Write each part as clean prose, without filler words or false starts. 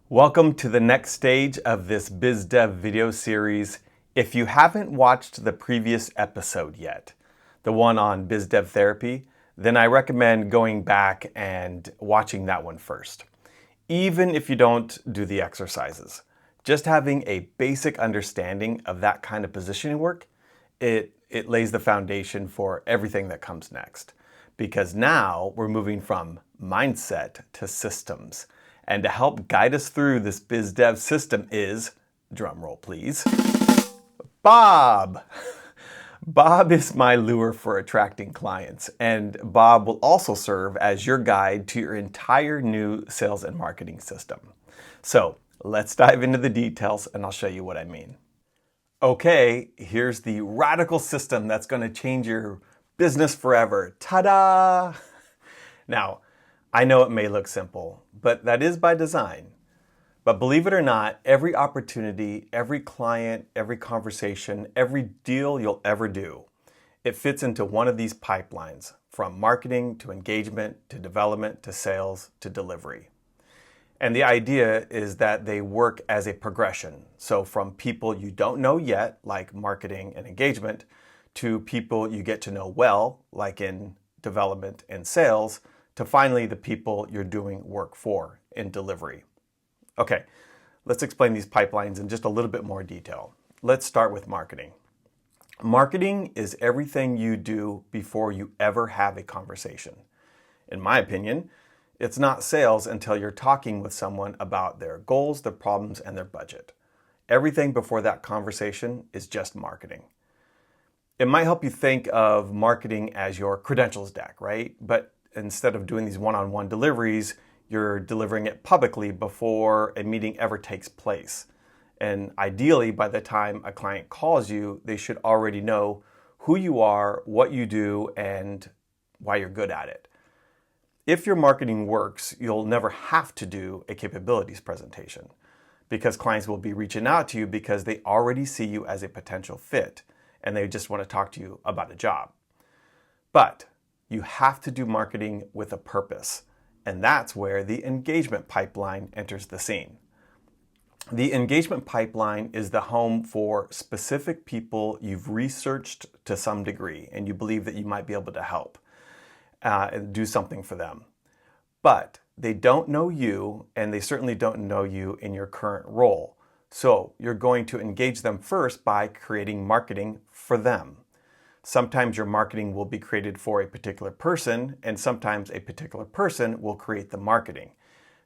Welcome to the next stage of this BizDev video series. If you haven't watched the previous episode yet, the one on BizDev therapy, then I recommend going back and watching that one first. Even if you don't do the exercises, just having a basic understanding of that kind of positioning work, it lays the foundation for everything that comes next. Because now we're moving from mindset to systems. And to help guide us through this BizDev system is, drumroll please, Bob. Bob is my lure for attracting clients, and Bob will also serve as your guide to your entire new sales and marketing system. So let's dive into the details and I'll show you what I mean. Okay, here's the radical system that's going to change your business forever. Ta-da! Now, I know it may look simple, but that is by design. But believe it or not, every opportunity, every client, every conversation, every deal you'll ever do, it fits into one of these pipelines, from marketing to engagement to development to sales to delivery. And the idea is that they work as a progression. So from people you don't know yet, like marketing and engagement, to people you get to know well, like in development and sales, to finally the people you're doing work for in delivery. Okay, let's explain these pipelines in just a little bit more detail. Let's start with marketing. Marketing is everything you do before you ever have a conversation. In my opinion, it's not sales until you're talking with someone about their goals, their problems, and their budget. Everything before that conversation is just marketing. It might help you think of marketing as your credentials deck, right? But instead of doing these one-on-one deliveries, you're delivering it publicly before a meeting ever takes place. And ideally, by the time a client calls you, they should already know who you are, what you do, and why you're good at it. If your marketing works, you'll never have to do a capabilities presentation because clients will be reaching out to you because they already see you as a potential fit and they just want to talk to you about a job. But you have to do marketing with a purpose, and that's where the engagement pipeline enters the scene. The engagement pipeline is the home for specific people you've researched to some degree, and you believe that you might be able to help and do something for them. But they don't know you, and they certainly don't know you in your current role. So you're going to engage them first by creating marketing for them. Sometimes your marketing will be created for a particular person, and sometimes a particular person will create the marketing.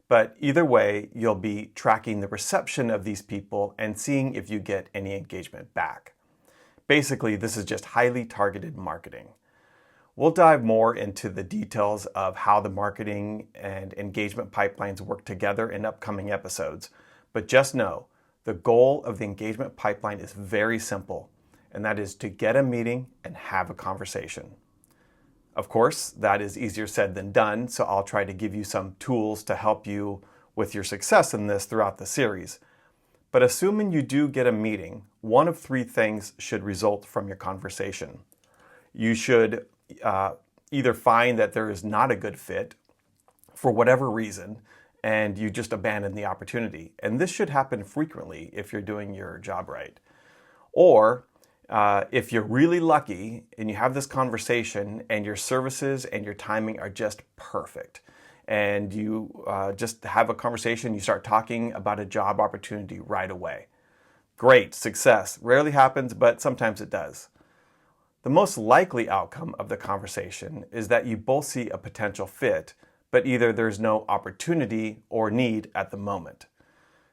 But either way, you'll be tracking the reception of these people and seeing if you get any engagement back. Basically, this is just highly targeted marketing. We'll dive more into the details of how the marketing and engagement pipelines work together in upcoming episodes. But just know, the goal of the engagement pipeline is very simple, and that is to get a meeting and have a conversation. Of course, that is easier said than done, so I'll try to give you some tools to help you with your success in this throughout the series. But assuming you do get a meeting, one of three things should result from your conversation. You should either find that there is not a good fit for whatever reason, and you just abandon the opportunity. And this should happen frequently if you're doing your job right. Or if you're really lucky and you have this conversation and your services and your timing are just perfect, and you just have a conversation, you start talking about a job opportunity right away. Great, success. Rarely happens, but sometimes it does. The most likely outcome of the conversation is that you both see a potential fit, but either there's no opportunity or need at the moment.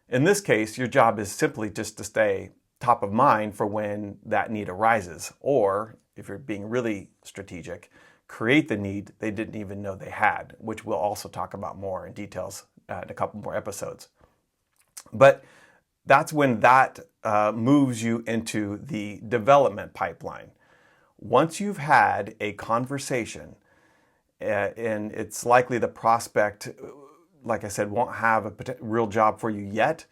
In this case, your job is simply just to stay top of mind for when that need arises, or if you're being really strategic, create the need they didn't even know they had, which we'll also talk about more in details in a couple more episodes. But that's when that moves you into the development pipeline. Once you've had a conversation, and it's likely the prospect, like I said, won't have a real job for you yet,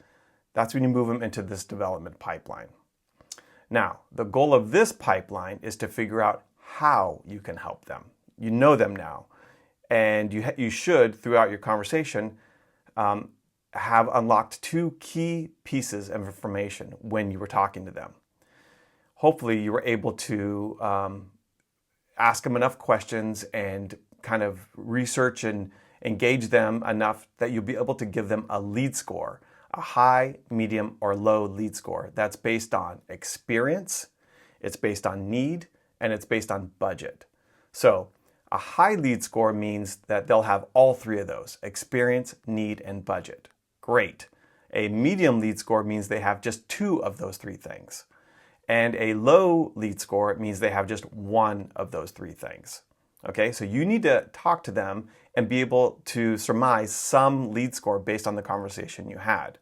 that's when you move them into this development pipeline. Now, the goal of this pipeline is to figure out how you can help them. You know them now, and you should, throughout your conversation, have unlocked two key pieces of information when you were talking to them. Hopefully you were able to ask them enough questions and kind of research and engage them enough that you'll be able to give them a lead score, a high, medium, or low lead score. That's based on experience, it's based on need, and it's based on budget. So a high lead score means that they'll have all three of those: experience, need, and budget. Great. A medium lead score means they have just two of those three things. And a low lead score means they have just one of those three things. Okay, so you need to talk to them and be able to surmise some lead score based on the conversation you had.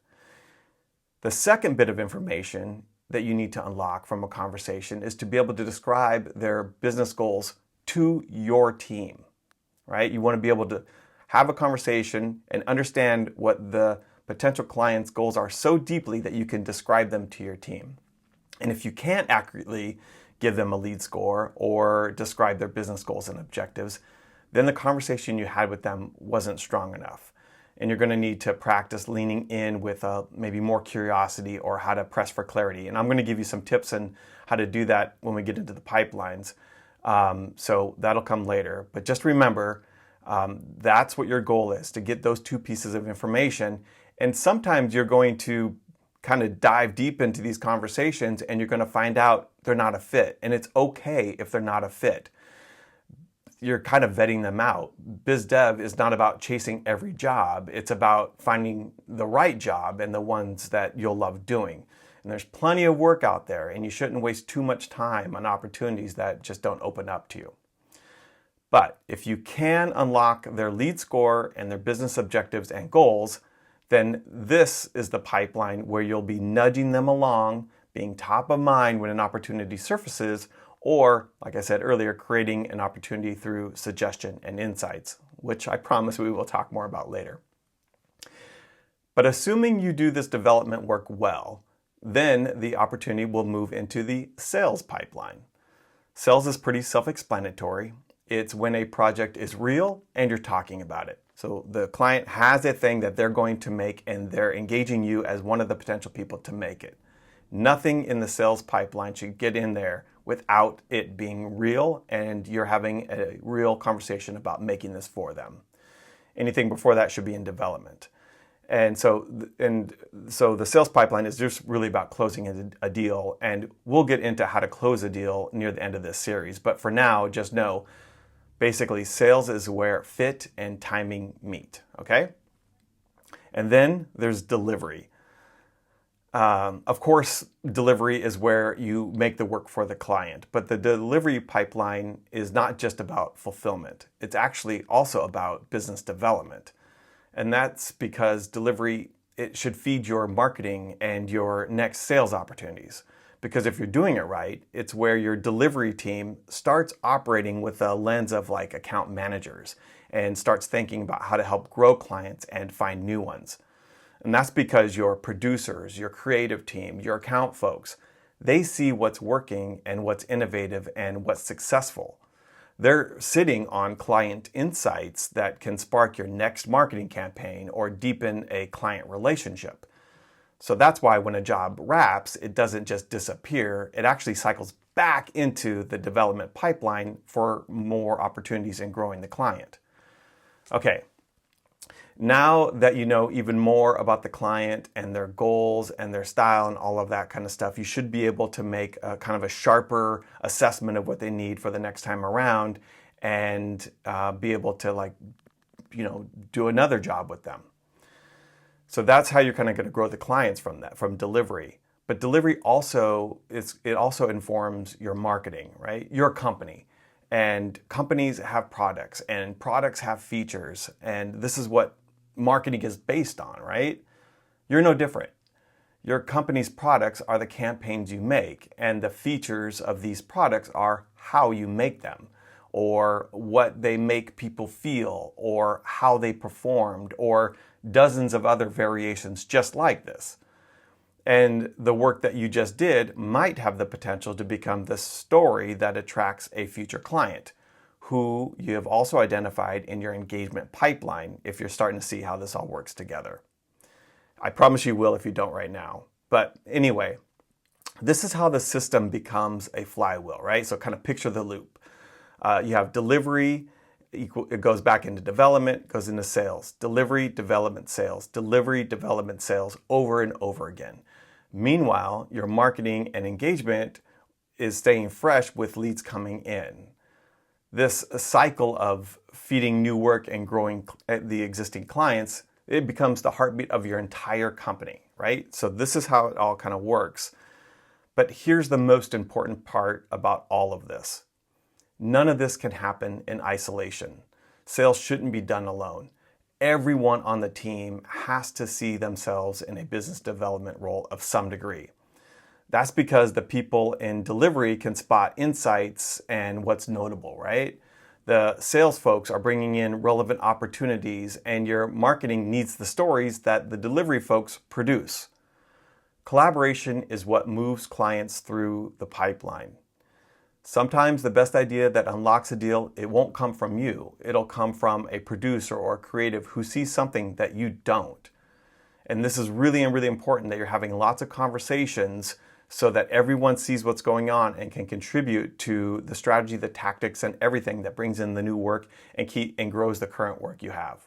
The second bit of information that you need to unlock from a conversation is to be able to describe their business goals to your team, right? You want to be able to have a conversation and understand what the potential client's goals are so deeply that you can describe them to your team. And if you can't accurately give them a lead score or describe their business goals and objectives, then the conversation you had with them wasn't strong enough. And you're going to need to practice leaning in with maybe more curiosity or how to press for clarity. And I'm going to give you some tips on how to do that when we get into the pipelines. So that'll come later. But just remember, that's what your goal is, to get those two pieces of information. And sometimes you're going to kind of dive deep into these conversations and you're going to find out they're not a fit. And it's okay if they're not a fit. You're kind of vetting them out. BizDev is not about chasing every job. It's about finding the right job and the ones that you'll love doing. And there's plenty of work out there, and you shouldn't waste too much time on opportunities that just don't open up to you. But if you can unlock their lead score and their business objectives and goals, then this is the pipeline where you'll be nudging them along, being top of mind when an opportunity surfaces, or, like I said earlier, creating an opportunity through suggestion and insights, which I promise we will talk more about later. But assuming you do this development work well, then the opportunity will move into the sales pipeline. Sales is pretty self-explanatory. It's when a project is real and you're talking about it. So the client has a thing that they're going to make and they're engaging you as one of the potential people to make it. Nothing in the sales pipeline should get in there without it being real and you're having a real conversation about making this for them. Anything before that should be in development. And so the sales pipeline is just really about closing a deal, and we'll get into how to close a deal near the end of this series. But for now, just know, basically, sales is where fit and timing meet, okay? And then there's delivery. Of course, delivery is where you make the work for the client, but the delivery pipeline is not just about fulfillment. It's actually also about business development. And that's because delivery, it should feed your marketing and your next sales opportunities. Because if you're doing it right, it's where your delivery team starts operating with a lens of like account managers and starts thinking about how to help grow clients and find new ones. And that's because your producers, your creative team, your account folks, they see what's working and what's innovative and what's successful. They're sitting on client insights that can spark your next marketing campaign or deepen a client relationship. So that's why when a job wraps, it doesn't just disappear. It actually cycles back into the development pipeline for more opportunities in growing the client. Okay, now that you know even more about the client and their goals and their style and all of that kind of stuff, you should be able to make a kind of a sharper assessment of what they need for the next time around and be able to do another job with them. So that's how you're kind of going to grow the clients from delivery. But delivery also informs your marketing, right? Your company. And companies have products and products have features. And this is what marketing is based on, right? You're no different. Your company's products are the campaigns you make, and the features of these products are how you make them, or what they make people feel, or how they performed, or dozens of other variations just like this. And the work that you just did might have the potential to become the story that attracts a future client, who you have also identified in your engagement pipeline if you're starting to see how this all works together. I promise you will if you don't right now. But anyway, this is how the system becomes a flywheel, right? So kind of picture the loop. You have delivery, it goes back into development, goes into sales, delivery, development, sales, delivery, development, sales, over and over again. Meanwhile, your marketing and engagement is staying fresh with leads coming in. This cycle of feeding new work and growing the existing clients, it becomes the heartbeat of your entire company, right? So this is how it all kind of works. But here's the most important part about all of this. None of this can happen in isolation. Sales shouldn't be done alone. Everyone on the team has to see themselves in a business development role of some degree. That's because the people in delivery can spot insights and what's notable, right? The sales folks are bringing in relevant opportunities, and your marketing needs the stories that the delivery folks produce. Collaboration is what moves clients through the pipeline. Sometimes the best idea that unlocks a deal, it won't come from you. It'll come from a producer or a creative who sees something that you don't. And this is really important that you're having lots of conversations so that everyone sees what's going on and can contribute to the strategy, the tactics, and everything that brings in the new work and grows the current work you have.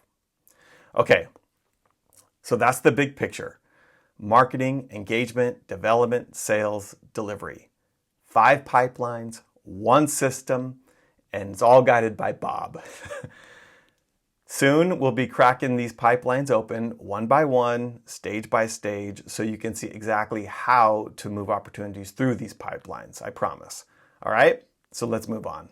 Okay, so that's the big picture. Marketing, engagement, development, sales, delivery. 5 pipelines, 1 system, and it's all guided by Bob. Soon we'll be cracking these pipelines open one by one, stage by stage, so you can see exactly how to move opportunities through these pipelines, I promise. All right, so let's move on.